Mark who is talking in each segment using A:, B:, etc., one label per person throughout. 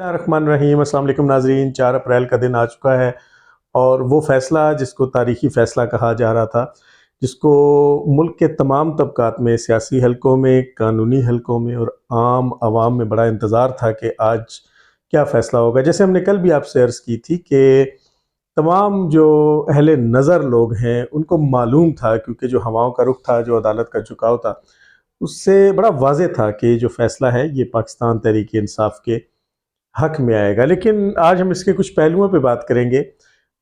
A: الرحمن الرحیم۔ السلام علیکم ناظرین، 4 اپریل کا دن آ چکا ہے اور وہ فیصلہ جس کو تاریخی فیصلہ کہا جا رہا تھا، جس کو ملک کے تمام طبقات میں، سیاسی حلقوں میں، قانونی حلقوں میں اور عام عوام میں بڑا انتظار تھا کہ آج کیا فیصلہ ہوگا۔ جیسے ہم نے کل بھی آپ سے عرض کی تھی کہ تمام جو اہل نظر لوگ ہیں ان کو معلوم تھا، کیونکہ جو ہواؤں کا رخ تھا، جو عدالت کا جھکاؤ تھا، اس سے بڑا واضح تھا کہ جو فیصلہ ہے یہ پاکستان تحریک انصاف کے حق میں آئے گا۔ لیکن آج ہم اس کے کچھ پہلوؤں پہ بات کریں گے۔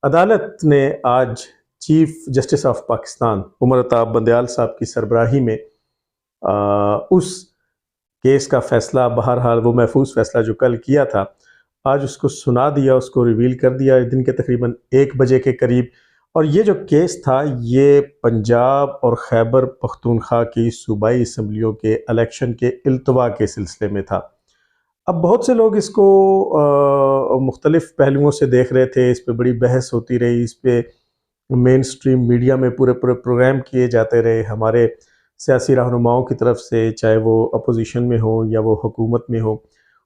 A: عدالت نے آج چیف جسٹس آف پاکستان عمر عطاب بندیال صاحب کی سربراہی میں اس کیس کا فیصلہ، بہرحال وہ محفوظ فیصلہ جو کل کیا تھا، آج اس کو سنا دیا، اس کو ریویل کر دیا دن کے تقریباً 1 بجے کے قریب۔ اور یہ جو کیس تھا یہ پنجاب اور خیبر پختونخوا کی صوبائی اسمبلیوں کے الیکشن کے التوا کے سلسلے میں تھا۔ اب بہت سے لوگ اس کو مختلف پہلوؤں سے دیکھ رہے تھے، اس پہ بڑی بحث ہوتی رہی، اس پہ مین سٹریم میڈیا میں پورے پروگرام کیے جاتے رہے ہمارے سیاسی رہنماؤں کی طرف سے، چاہے وہ اپوزیشن میں ہوں یا وہ حکومت میں ہوں،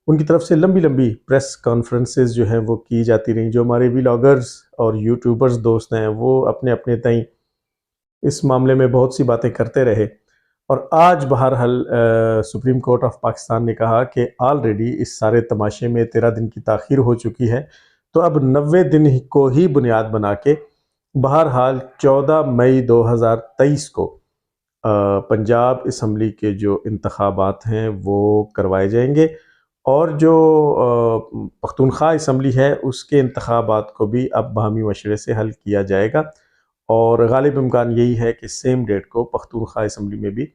A: ان کی طرف سے لمبی لمبی پریس کانفرنسز جو ہیں وہ کی جاتی رہیں۔ جو ہمارے ولاگرز اور یوٹیوبرز دوست ہیں وہ اپنے اپنے تئیں اس معاملے میں بہت سی باتیں کرتے رہے، اور آج بہرحال سپریم کورٹ آف پاکستان نے کہا کہ آلریڈی اس سارے تماشے میں 13 دن کی تاخیر ہو چکی ہے، تو اب 90 دن کو ہی بنیاد بنا کے بہرحال 14 مئی 2023 کو پنجاب اسمبلی کے جو انتخابات ہیں وہ کروائے جائیں گے، اور جو پختونخوا اسمبلی ہے اس کے انتخابات کو بھی اب باہمی مشورے سے حل کیا جائے گا، اور غالب امکان یہی ہے کہ سیم ڈیٹ کو پختونخوا اسمبلی میں بھی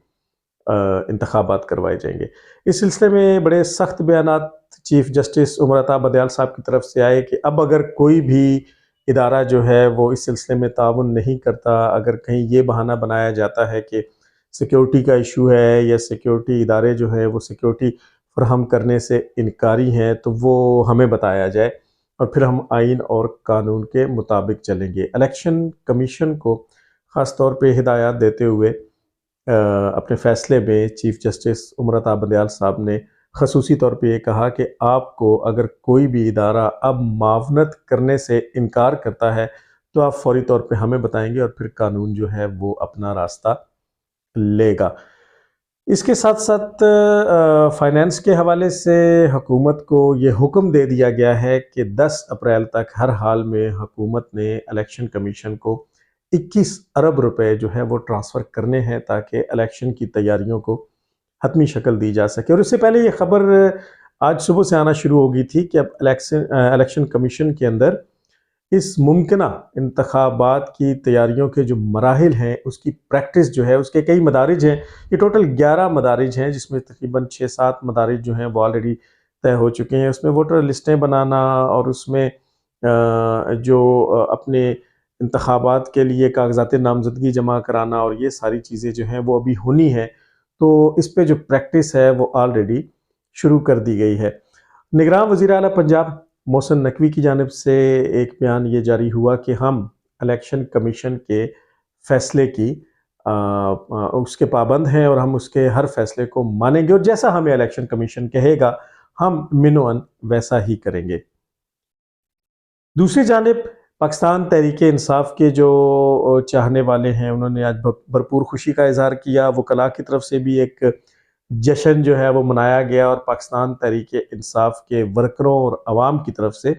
A: انتخابات کروائے جائیں گے۔ اس سلسلے میں بڑے سخت بیانات چیف جسٹس عمر عطاب بندیال صاحب کی طرف سے آئے کہ اب اگر کوئی بھی ادارہ جو ہے وہ اس سلسلے میں تعاون نہیں کرتا، اگر کہیں یہ بہانہ بنایا جاتا ہے کہ سیکیورٹی کا ایشو ہے یا سیکیورٹی ادارے جو ہیں وہ سیکیورٹی فراہم کرنے سے انکاری ہیں، تو وہ ہمیں بتایا جائے اور پھر ہم آئین اور قانون کے مطابق چلیں گے۔ الیکشن کمیشن کو خاص طور پہ ہدایات دیتے ہوئے اپنے فیصلے میں چیف جسٹس عمر عطاب بندیال صاحب نے خصوصی طور پہ یہ کہا کہ آپ کو اگر کوئی بھی ادارہ اب معاونت کرنے سے انکار کرتا ہے تو آپ فوری طور پہ ہمیں بتائیں گے، اور پھر قانون جو ہے وہ اپنا راستہ لے گا۔ اس کے ساتھ ساتھ فائنانس کے حوالے سے حکومت کو یہ حکم دے دیا گیا ہے کہ 10 اپریل تک ہر حال میں حکومت نے الیکشن کمیشن کو 21 ارب روپے جو ہے وہ ٹرانسفر کرنے ہیں تاکہ الیکشن کی تیاریوں کو حتمی شکل دی جا سکے۔ اور اس سے پہلے یہ خبر آج صبح سے آنا شروع ہو گئی تھی کہ اب الیکشن کمیشن کے اندر اس ممکنہ انتخابات کی تیاریوں کے جو مراحل ہیں اس کی پریکٹس جو ہے، اس کے کئی مدارج ہیں۔ یہ ٹوٹل 11 مدارج ہیں، جس میں تقریباً 6-7 مدارج جو ہیں وہ آلریڈی طے ہو چکے ہیں۔ اس میں ووٹر لسٹیں بنانا اور اس میں جو اپنے انتخابات کے لیے کاغذات نامزدگی جمع کرانا اور یہ ساری چیزیں جو ہیں وہ ابھی ہونی ہیں، تو اس پہ جو پریکٹس ہے وہ آلریڈی شروع کر دی گئی ہے۔ نگراں وزیر اعلیٰ پنجاب محسن نقوی کی جانب سے ایک بیان یہ جاری ہوا کہ ہم الیکشن کمیشن کے فیصلے کی اس کے پابند ہیں اور ہم اس کے ہر فیصلے کو مانیں گے، اور جیسا ہمیں الیکشن کمیشن کہے گا ہم منوان ویسا ہی کریں گے۔ دوسری جانب پاکستان تحریک انصاف کے جو چاہنے والے ہیں انہوں نے آج بھرپور خوشی کا اظہار کیا۔ وکلاء کی طرف سے بھی ایک جشن جو ہے وہ منایا گیا، اور پاکستان تحریک انصاف کے ورکروں اور عوام کی طرف سے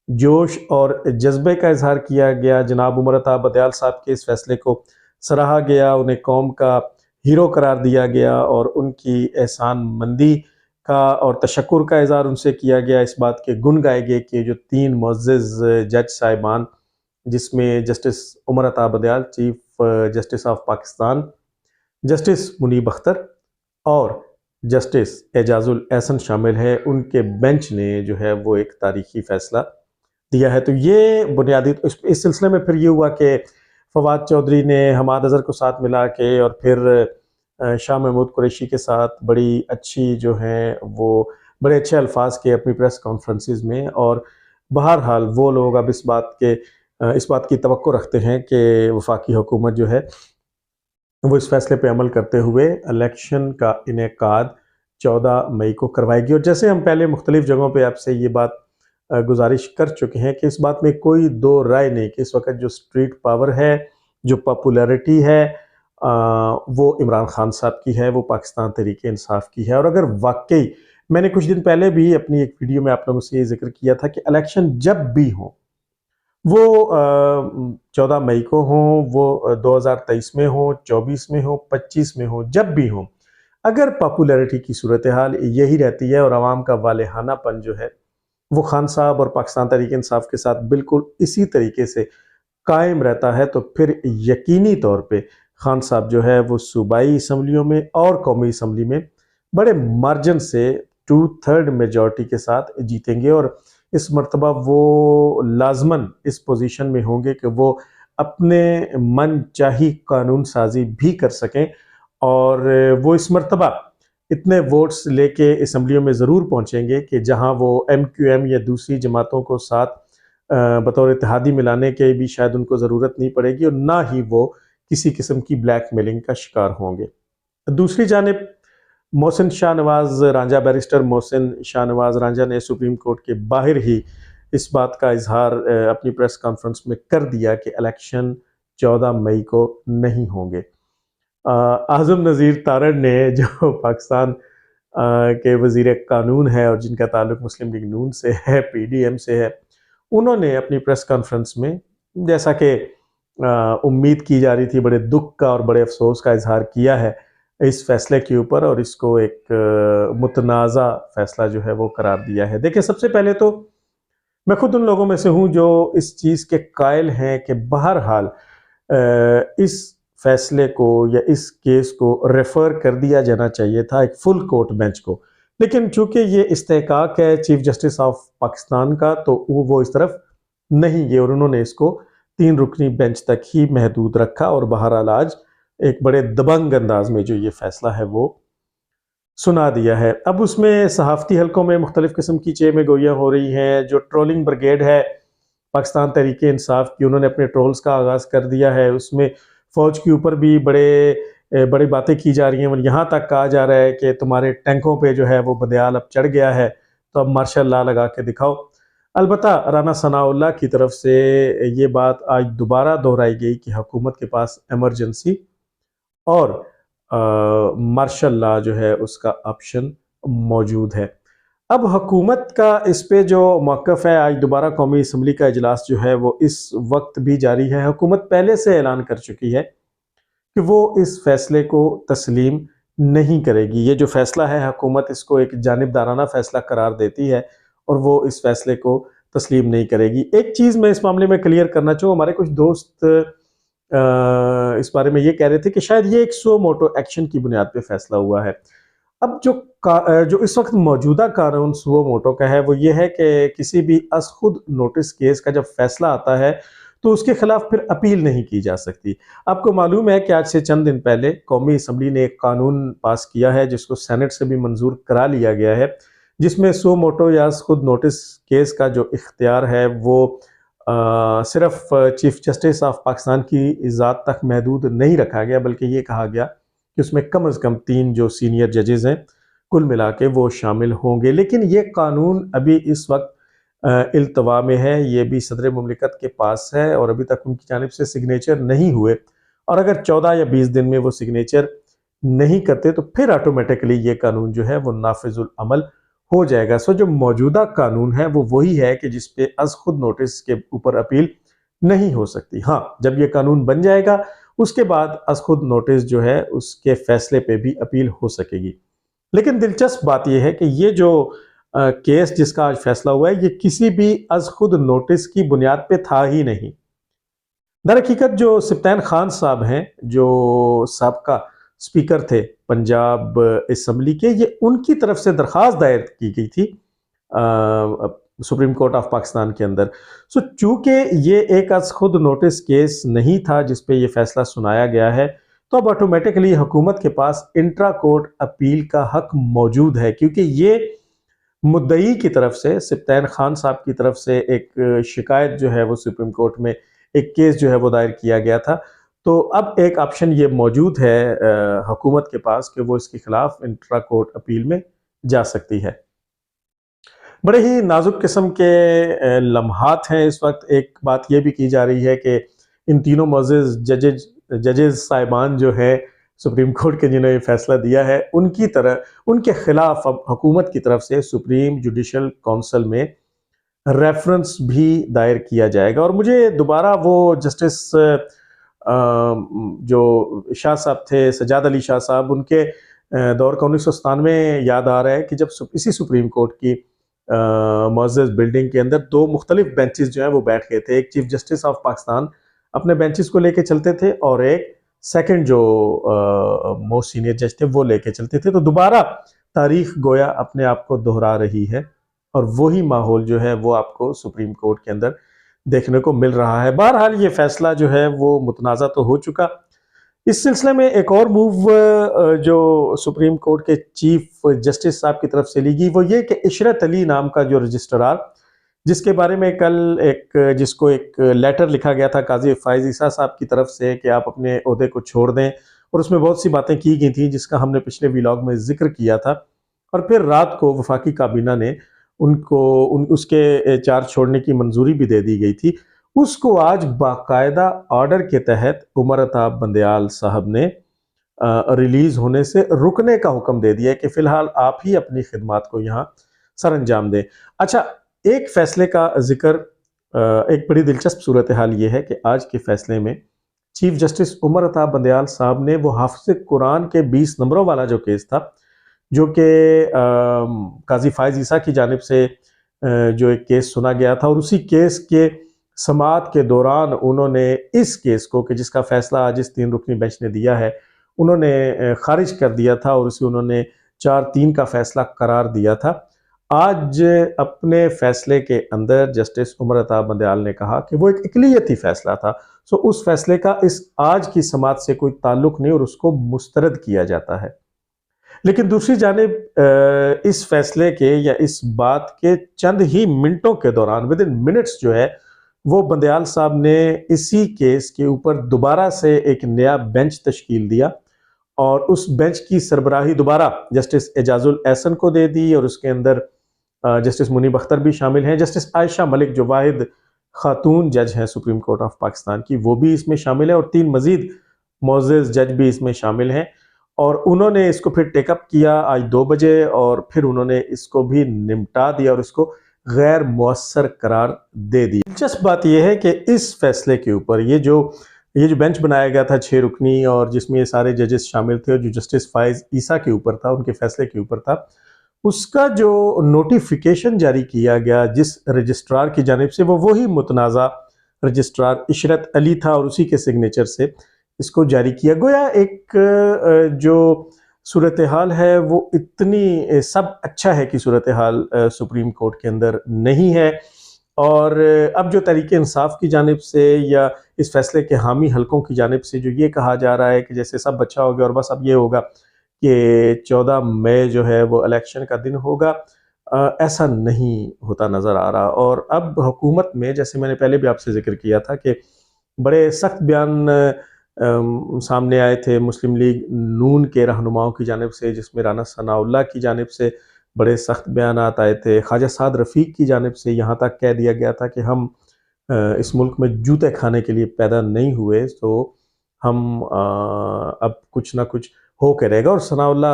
A: جوش اور جذبے کا اظہار کیا گیا۔ جناب عمر عطاب بندیال صاحب کے اس فیصلے کو سراہا گیا، انہیں قوم کا ہیرو قرار دیا گیا، اور ان کی احسان مندی کا اور تشکر کا اظہار ان سے کیا گیا۔ اس بات کے گن گائے گئے کہ جو 3 معزز جج صاحبان، جس میں justice Umar Ata Bandial chief justice of Pakistan, justice Munib Akhtar اور جسٹس اعجاز الاحسن شامل ہے، ان کے بینچ نے جو ہے وہ ایک تاریخی فیصلہ دیا ہے۔ تو یہ بنیادی اس سلسلے میں پھر یہ ہوا کہ فواد چودھری نے حماد اظہر کو ساتھ ملا کے اور پھر شاہ محمود قریشی کے ساتھ بڑی اچھی جو ہیں وہ بڑے اچھے الفاظ کے اپنی پریس کانفرنسز میں، اور بہرحال وہ لوگ اب اس بات کی توقع رکھتے ہیں کہ وفاقی حکومت جو ہے وہ اس فیصلے پہ عمل کرتے ہوئے الیکشن کا انعقاد 14 مئی کو کروائی گی۔ اور جیسے ہم پہلے مختلف جگہوں پہ آپ سے یہ بات گزارش کر چکے ہیں کہ اس بات میں کوئی دو رائے نہیں کہ اس وقت جو اسٹریٹ پاور ہے، جو پاپولیرٹی ہے، وہ عمران خان صاحب کی ہے، وہ پاکستان تحریک انصاف کی ہے۔ اور اگر واقعی، میں نے کچھ دن پہلے بھی اپنی ایک ویڈیو میں آپ لوگوں سے یہ ذکر کیا تھا کہ الیکشن جب بھی ہوں، وہ 14 مئی کو ہوں، وہ 2023 میں ہوں، 24 میں ہوں، 25 میں ہوں، جب بھی ہوں، اگر پاپولیرٹی کی صورتحال یہی رہتی ہے اور عوام کا والہانہ پن جو ہے وہ خان صاحب اور پاکستان تحریک انصاف کے ساتھ بالکل اسی طریقے سے قائم رہتا ہے، تو پھر یقینی طور پہ خان صاحب جو ہے وہ صوبائی اسمبلیوں میں اور قومی اسمبلی میں بڑے مارجن سے 2/3 میجورٹی کے ساتھ جیتیں گے، اور اس مرتبہ وہ لازماً اس پوزیشن میں ہوں گے کہ وہ اپنے من چاہی قانون سازی بھی کر سکیں، اور وہ اس مرتبہ اتنے ووٹس لے کے اسمبلیوں میں ضرور پہنچیں گے کہ جہاں وہ ایم کیو ایم یا دوسری جماعتوں کو ساتھ بطور اتحادی ملانے کے بھی شاید ان کو ضرورت نہیں پڑے گی، اور نہ ہی وہ کسی قسم کی بلیک میلنگ کا شکار ہوں گے۔ دوسری جانب محسن شاہ نواز رانجھا، بیرسٹر محسن شاہ نواز رانجھا نے سپریم کورٹ کے باہر ہی اس بات کا اظہار اپنی پریس کانفرنس میں کر دیا کہ الیکشن 14 مئی کو نہیں ہوں گے۔ اعظم نذیر تارڑ نے، جو پاکستان کے وزیر قانون ہے اور جن کا تعلق مسلم لیگ نون سے ہے، پی ڈی ایم سے ہے، انہوں نے اپنی پریس کانفرنس میں، جیسا کہ امید کی جا رہی تھی، بڑے دکھ کا اور بڑے افسوس کا اظہار کیا ہے اس فیصلے کے اوپر، اور اس کو ایک متنازع فیصلہ جو ہے وہ قرار دیا ہے۔ دیکھیں، سب سے پہلے تو میں خود ان لوگوں میں سے ہوں جو اس چیز کے قائل ہیں کہ بہرحال اس فیصلے کو یا اس کیس کو ریفر کر دیا جانا چاہیے تھا ایک فل کورٹ بینچ کو، لیکن چونکہ یہ استحقاق ہے چیف جسٹس آف پاکستان کا، تو وہ اس طرف نہیں گئے اور انہوں نے اس کو 3 رکنی بینچ تک ہی محدود رکھا، اور بہرحال آج ایک بڑے دبنگ انداز میں جو یہ فیصلہ ہے وہ سنا دیا ہے۔ اب اس میں صحافتی حلقوں میں مختلف قسم کی چہ میں گوئیاں ہو رہی ہیں۔ جو ٹرولنگ بریگیڈ ہے پاکستان تحریک انصاف کی، انہوں نے اپنے ٹرولز کا آغاز کر دیا ہے۔ اس میں فوج کے اوپر بھی بڑی باتیں کی جا رہی ہیں، اور یہاں تک کہا جا رہا ہے کہ تمہارے ٹینکوں پہ جو ہے وہ بدیال اب چڑھ گیا ہے، تو اب مارشل لا لگا کے دکھاؤ۔ البتہ رانا ثناء اللہ کی طرف سے یہ بات آج دوبارہ دہرائی گئی کہ حکومت کے پاس ایمرجنسی اور مارشل لا جو ہے اس کا آپشن موجود ہے۔ اب حکومت کا اس پہ جو موقف ہے، آج دوبارہ قومی اسمبلی کا اجلاس جو ہے وہ اس وقت بھی جاری ہے۔ حکومت پہلے سے اعلان کر چکی ہے کہ وہ اس فیصلے کو تسلیم نہیں کرے گی۔ یہ جو فیصلہ ہے، حکومت اس کو ایک جانبدارانہ فیصلہ قرار دیتی ہے اور وہ اس فیصلے کو تسلیم نہیں کرے گی۔ ایک چیز میں اس معاملے میں کلیئر کرنا چاہوں، ہمارے کچھ دوست اس بارے میں یہ کہہ رہے تھے کہ شاید یہ ایک سو موٹو ایکشن کی بنیاد پہ فیصلہ ہوا ہے۔ اب جو اس وقت موجودہ قانون سو موٹو کا ہے، وہ یہ ہے کہ کسی بھی از خود نوٹس کیس کا جب فیصلہ آتا ہے تو اس کے خلاف پھر اپیل نہیں کی جا سکتی۔ آپ کو معلوم ہے کہ آج سے چند دن پہلے قومی اسمبلی نے ایک قانون پاس کیا ہے جس کو سینٹ سے بھی منظور کرا لیا گیا ہے، جس میں سو موٹو یا از خود نوٹس کیس کا جو اختیار ہے وہ صرف چیف جسٹس آف پاکستان کی ذات تک محدود نہیں رکھا گیا، بلکہ یہ کہا گیا کہ اس میں کم از کم 3 جو سینئر ججز ہیں کل ملا کے وہ شامل ہوں گے۔ لیکن یہ قانون ابھی اس وقت التوا میں ہے، یہ بھی صدر مملکت کے پاس ہے اور ابھی تک ان کی جانب سے سگنیچر نہیں ہوئے، اور اگر 14 یا 20 دن میں وہ سگنیچر نہیں کرتے تو پھر آٹومیٹکلی یہ قانون جو ہے وہ نافذ العمل ہو جائے گا۔ سو جو موجودہ قانون ہے وہ وہی ہے کہ جس پہ از خود نوٹس کے اوپر اپیل نہیں ہو سکتی۔ ہاں، جب یہ قانون بن جائے گا اس کے بعد از خود نوٹس جو ہے اس کے فیصلے پہ بھی اپیل ہو سکے گی۔ لیکن دلچسپ بات یہ ہے کہ یہ جو کیس جس کا آج فیصلہ ہوا ہے، یہ کسی بھی از خود نوٹس کی بنیاد پہ تھا ہی نہیں۔ در حقیقت جو سبطین خان صاحب ہیں، جو سابقہ سپیکر تھے پنجاب اسمبلی کے، یہ ان کی طرف سے درخواست دائر کی گئی تھی سپریم کورٹ آف پاکستان کے اندر۔ سو چونکہ یہ ایک از خود نوٹس کیس نہیں تھا جس پہ یہ فیصلہ سنایا گیا ہے، تو اب آٹومیٹکلی حکومت کے پاس انٹرا کورٹ اپیل کا حق موجود ہے، کیونکہ یہ مدعی کی طرف سے، سبطین خان صاحب کی طرف سے ایک شکایت جو ہے وہ سپریم کورٹ میں ایک کیس جو ہے وہ دائر کیا گیا تھا۔ تو اب ایک آپشن یہ موجود ہے حکومت کے پاس کہ وہ اس کے خلاف انٹرا کورٹ اپیل میں جا سکتی ہے۔ بڑے ہی نازک قسم کے لمحات ہیں اس وقت۔ ایک بات یہ بھی کی جا رہی ہے کہ ان تینوں معزز ججز صاحبان جو ہے سپریم کورٹ کے، جنہوں نے فیصلہ دیا ہے، ان کے خلاف اب حکومت کی طرف سے سپریم جوڈیشل کونسل میں ریفرنس بھی دائر کیا جائے گا۔ اور مجھے دوبارہ وہ جسٹس جو شاہ صاحب تھے، سجاد علی شاہ صاحب، ان کے دور کا 1997 یاد آ رہا ہے کہ جب اسی سپریم کورٹ کی معزز بلڈنگ کے اندر دو مختلف بینچز جو ہیں وہ بیٹھ گئے تھے۔ ایک چیف جسٹس آف پاکستان اپنے بینچز کو لے کے چلتے تھے، اور ایک سیکنڈ جو موسٹ سینئر جج تھے وہ لے کے چلتے تھے۔ تو دوبارہ تاریخ گویا اپنے آپ کو دہرا رہی ہے، اور وہی ماحول جو ہے وہ آپ کو سپریم کورٹ کے اندر دیکھنے کو مل رہا ہے۔ بہرحال یہ فیصلہ جو ہے وہ متنازع تو ہو چکا۔ اس سلسلے میں ایک اور موو جو سپریم کورٹ کے چیف جسٹس صاحب کی طرف سے لی گئی، وہ یہ کہ عشرت علی نام کا جو رجسٹرار، جس کے بارے میں کل جس کو ایک لیٹر لکھا گیا تھا قاضی فائز عیسیٰ صاحب کی طرف سے کہ آپ اپنے عہدے کو چھوڑ دیں، اور اس میں بہت سی باتیں کی گئی تھیں جس کا ہم نے پچھلے ویلاگ میں ذکر کیا تھا، اور پھر رات کو وفاقی کابینہ نے اس کے چارج چھوڑنے کی منظوری بھی دے دی گئی تھی۔ اس کو آج باقاعدہ آرڈر کے تحت عمر عطاب بندیال صاحب نے ریلیز ہونے سے رکنے کا حکم دے دیا ہے کہ فی الحال آپ ہی اپنی خدمات کو یہاں سر انجام دیں۔ اچھا، ایک فیصلے کا ذکر، ایک بڑی دلچسپ صورتحال یہ ہے کہ آج کے فیصلے میں چیف جسٹس عمر عطاب بندیال صاحب نے وہ حافظ قرآن کے 20 نمبروں والا جو کیس تھا، جو کہ قاضی فائز عیسیٰ کی جانب سے جو ایک کیس سنا گیا تھا، اور اسی کیس کے سماعت کے دوران انہوں نے اس کیس کو، کہ جس کا فیصلہ آج اس 3 رکنی بینچ نے دیا ہے، انہوں نے خارج کر دیا تھا، اور اسے انہوں نے 4-3 کا فیصلہ قرار دیا تھا۔ آج اپنے فیصلے کے اندر جسٹس عمر عطاب بندیال نے کہا کہ وہ ایک اقلیتی فیصلہ تھا، سو اس فیصلے کا اس آج کی سماعت سے کوئی تعلق نہیں، اور اس کو مسترد کیا جاتا ہے۔ لیکن دوسری جانب اس فیصلے کے یا اس بات کے چند ہی منٹوں کے دوران ودن منٹس جو ہے وہ بندیال صاحب نے اسی کیس کے اوپر دوبارہ سے ایک نیا بینچ تشکیل دیا، اور اس بینچ کی سربراہی دوبارہ جسٹس اعجاز الاحسن کو دے دی، اور اس کے اندر جسٹس منیب اختر بھی شامل ہیں، جسٹس عائشہ ملک جو واحد خاتون جج ہیں سپریم کورٹ آف پاکستان کی، وہ بھی اس میں شامل ہے، اور 3 مزید معزز جج بھی اس میں شامل ہیں۔ اور انہوں نے اس کو پھر ٹیک اپ کیا آج 2 بجے، اور پھر انہوں نے اس کو بھی نمٹا دیا اور اس کو غیر مؤثر قرار دے دیا۔ دلچسپ بات یہ ہے کہ اس فیصلے کے اوپر یہ جو بینچ بنایا گیا تھا 6 رکنی، اور جس میں یہ سارے ججز شامل تھے، اور جو جسٹس فائز عیسیٰ کے اوپر تھا، ان کے فیصلے کے اوپر تھا، اس کا جو نوٹیفیکیشن جاری کیا گیا جس رجسٹرار کی جانب سے، وہ وہی متنازع رجسٹرار عشرت علی تھا، اور اسی کے سگنیچر سے اس کو جاری کیا گویا۔ ایک جو صورتحال ہے وہ اتنی سب اچھا ہے کہ صورتحال سپریم کورٹ کے اندر نہیں ہے، اور اب جو تحریک انصاف کی جانب سے یا اس فیصلے کے حامی حلقوں کی جانب سے جو یہ کہا جا رہا ہے کہ جیسے سب اچھا ہو گیا، اور بس اب یہ ہوگا کہ 14 مئی جو ہے وہ الیکشن کا دن ہوگا، ایسا نہیں ہوتا نظر آ رہا۔ اور اب حکومت میں، جیسے میں نے پہلے بھی آپ سے ذکر کیا تھا کہ بڑے سخت بیان سامنے آئے تھے مسلم لیگ نون کے رہنماؤں کی جانب سے، جس میں رانا ثناء اللہ کی جانب سے بڑے سخت بیانات آئے تھے، خواجہ سعد رفیق کی جانب سے یہاں تک کہہ دیا گیا تھا کہ ہم اس ملک میں جوتے کھانے کے لیے پیدا نہیں ہوئے، تو ہم اب کچھ نہ کچھ ہو کے رہے گا۔ اور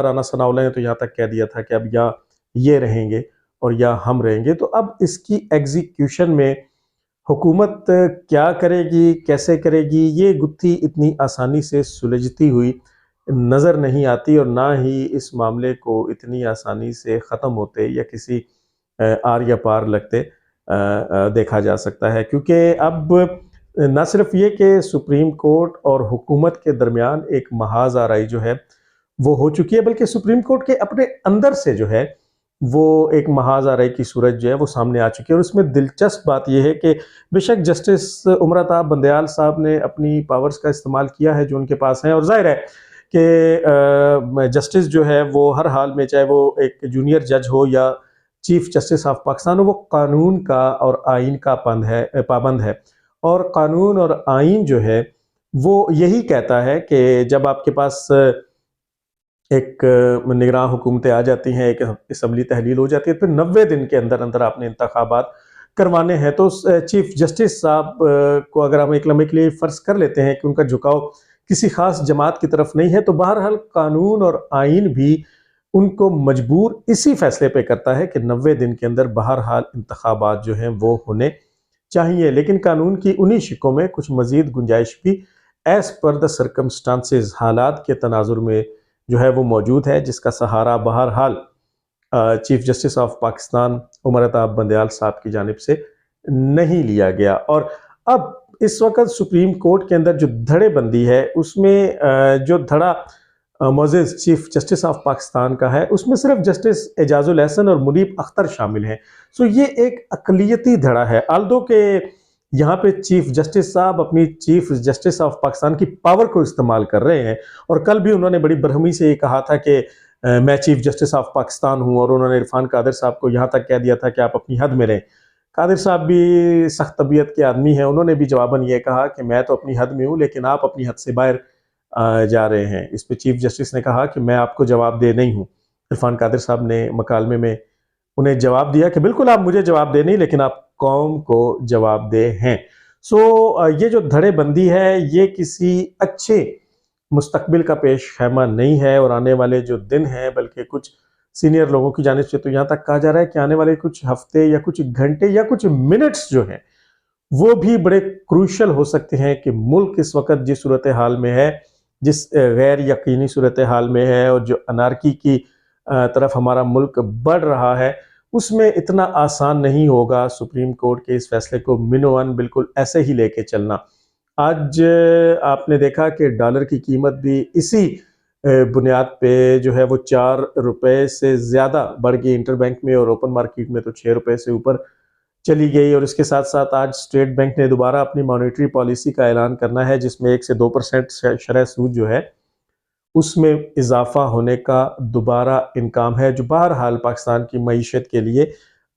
A: رانا ثناء اللہ نے تو یہاں تک کہہ دیا تھا کہ اب یا یہ رہیں گے اور یا ہم رہیں گے۔ تو اب اس کی ایگزیکیوشن میں حکومت کیا کرے گی، کیسے کرے گی، یہ گتھی اتنی آسانی سے سلجھتی ہوئی نظر نہیں آتی، اور نہ ہی اس معاملے کو اتنی آسانی سے ختم ہوتے یا کسی آر یا پار لگتے دیکھا جا سکتا ہے، کیونکہ اب نہ صرف یہ کہ سپریم کورٹ اور حکومت کے درمیان ایک محاذ آرائی جو ہے وہ ہو چکی ہے، بلکہ سپریم کورٹ کے اپنے اندر سے جو ہے وہ ایک محاذ آرائی کی صورت جو ہے وہ سامنے آ چکی ہے۔ اور اس میں دلچسپ بات یہ ہے کہ بے شک جسٹس عمر عطاب بندیال صاحب نے اپنی پاورز کا استعمال کیا ہے جو ان کے پاس ہیں، اور ظاہر ہے کہ جسٹس جو ہے وہ ہر حال میں، چاہے وہ ایک جونیئر جج ہو یا چیف جسٹس آف پاکستان ہو، وہ قانون کا اور آئین کا پابند ہے، اور قانون اور آئین جو ہے وہ یہی کہتا ہے کہ جب آپ کے پاس ایک نگراں حکومتیں آ جاتی ہیں، ایک اسمبلی تحلیل ہو جاتی ہے، پھر 90 دن کے اندر اندر آپ نے انتخابات کروانے ہیں، تو چیف جسٹس صاحب کو اگر ہم ایک لمحے کے لیے فرض کر لیتے ہیں کہ ان کا جھکاؤ کسی خاص جماعت کی طرف نہیں ہے، تو بہرحال قانون اور آئین بھی ان کو مجبور اسی فیصلے پہ کرتا ہے کہ 90 دن کے اندر بہرحال انتخابات جو ہیں وہ ہونے چاہیے، لیکن قانون کی انہی شکوں میں کچھ مزید گنجائش بھی ایز پر دا سرکمسٹانسز، حالات کے تناظر میں جو ہے وہ موجود ہے، جس کا سہارا بہرحال چیف جسٹس آف پاکستان عمر عطاب بندیال صاحب کی جانب سے نہیں لیا گیا۔ اور اب اس وقت سپریم کورٹ کے اندر جو دھڑے بندی ہے، اس میں جو دھڑا معزز چیف جسٹس آف پاکستان کا ہے، اس میں صرف جسٹس اعجاز الاحسن اور منیب اختر شامل ہیں۔ سو یہ ایک اقلیتی دھڑا ہے، آلدو کہ یہاں پہ چیف جسٹس صاحب اپنی چیف جسٹس آف پاکستان کی پاور کو استعمال کر رہے ہیں، اور کل بھی انہوں نے بڑی برہمی سے یہ کہا تھا کہ میں چیف جسٹس آف پاکستان ہوں، اور انہوں نے عرفان قادر صاحب کو یہاں تک کہہ دیا تھا کہ آپ اپنی حد میں رہیں۔ قادر صاحب بھی سخت طبیعت کے آدمی ہیں، انہوں نے بھی جواباً یہ کہا کہ میں تو اپنی حد میں ہوں، لیکن آپ اپنی حد سے باہر جا رہے ہیں۔ اس پہ چیف جسٹس نے کہا کہ میں آپ کو جواب دہ نہیں ہوں۔ عرفان قادر صاحب نے مکالمے میں انہیں جواب دیا کہ بالکل آپ مجھے جواب دہ نہیں، لیکن آپ قوم کو جواب دہ ہیں۔ سو یہ جو دھڑے بندی ہے، یہ کسی اچھے مستقبل کا پیش خیمہ نہیں ہے، اور آنے والے جو دن ہیں، بلکہ کچھ سینئر لوگوں کی جانب سے تو یہاں تک کہا جا رہا ہے کہ آنے والے کچھ ہفتے یا کچھ گھنٹے یا کچھ منٹس جو ہیں وہ بھی بڑے کروشل ہو سکتے ہیں، کہ ملک اس وقت جس صورتحال میں ہے، جس غیر یقینی صورتحال میں ہے، اور جو انارکی کی طرف ہمارا ملک بڑھ رہا ہے، اس میں اتنا آسان نہیں ہوگا سپریم کورٹ کے اس فیصلے کو منوان بالکل ایسے ہی لے کے چلنا۔ آج آپ نے دیکھا کہ ڈالر کی قیمت بھی اسی بنیاد پہ جو ہے وہ 4 روپے سے زیادہ بڑھ گئی انٹر بینک میں، اور اوپن مارکیٹ میں تو 6 روپے سے اوپر چلی گئی۔ اور اس کے ساتھ ساتھ آج اسٹیٹ بینک نے دوبارہ اپنی مانیٹری پالیسی کا اعلان کرنا ہے، جس میں 1 سے 2% شرح سود جو ہے اس میں اضافہ ہونے کا دوبارہ امکان ہے، جو بہرحال پاکستان کی معیشت کے لیے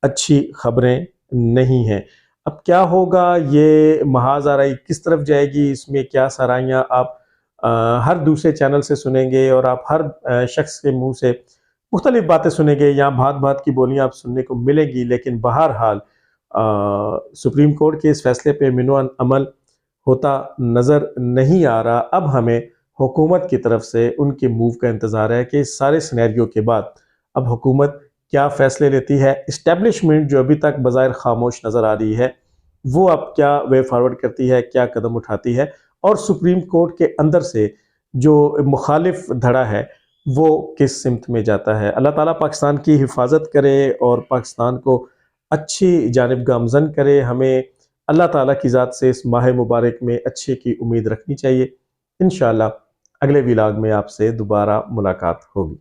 A: اچھی خبریں نہیں ہیں۔ اب کیا ہوگا، یہ محاذ آرائی کس طرف جائے گی، اس میں کیا سرائیاں آپ ہر دوسرے چینل سے سنیں گے، اور آپ ہر شخص کے منہ سے مختلف باتیں سنیں گے، یا بھات بھات کی بولیاں آپ سننے کو ملے گی، لیکن بہرحال سپریم کورٹ کے اس فیصلے پہ منوان عمل ہوتا نظر نہیں آ رہا۔ اب ہمیں حکومت کی طرف سے ان کے موو کا انتظار ہے کہ اس سارے سینیریو کے بعد اب حکومت کیا فیصلے لیتی ہے، اسٹیبلشمنٹ جو ابھی تک بظاہر خاموش نظر آ رہی ہے وہ اب کیا وے فارورڈ کرتی ہے، کیا قدم اٹھاتی ہے، اور سپریم کورٹ کے اندر سے جو مخالف دھڑا ہے وہ کس سمت میں جاتا ہے۔ اللہ تعالیٰ پاکستان کی حفاظت کرے اور پاکستان کو اچھی جانب گامزن کرے۔ ہمیں اللہ تعالیٰ کی ذات سے اس ماہ مبارک میں اچھے کی امید رکھنی چاہیے۔ انشاءاللہ اگلے ولاگ میں آپ سے دوبارہ ملاقات ہوگی۔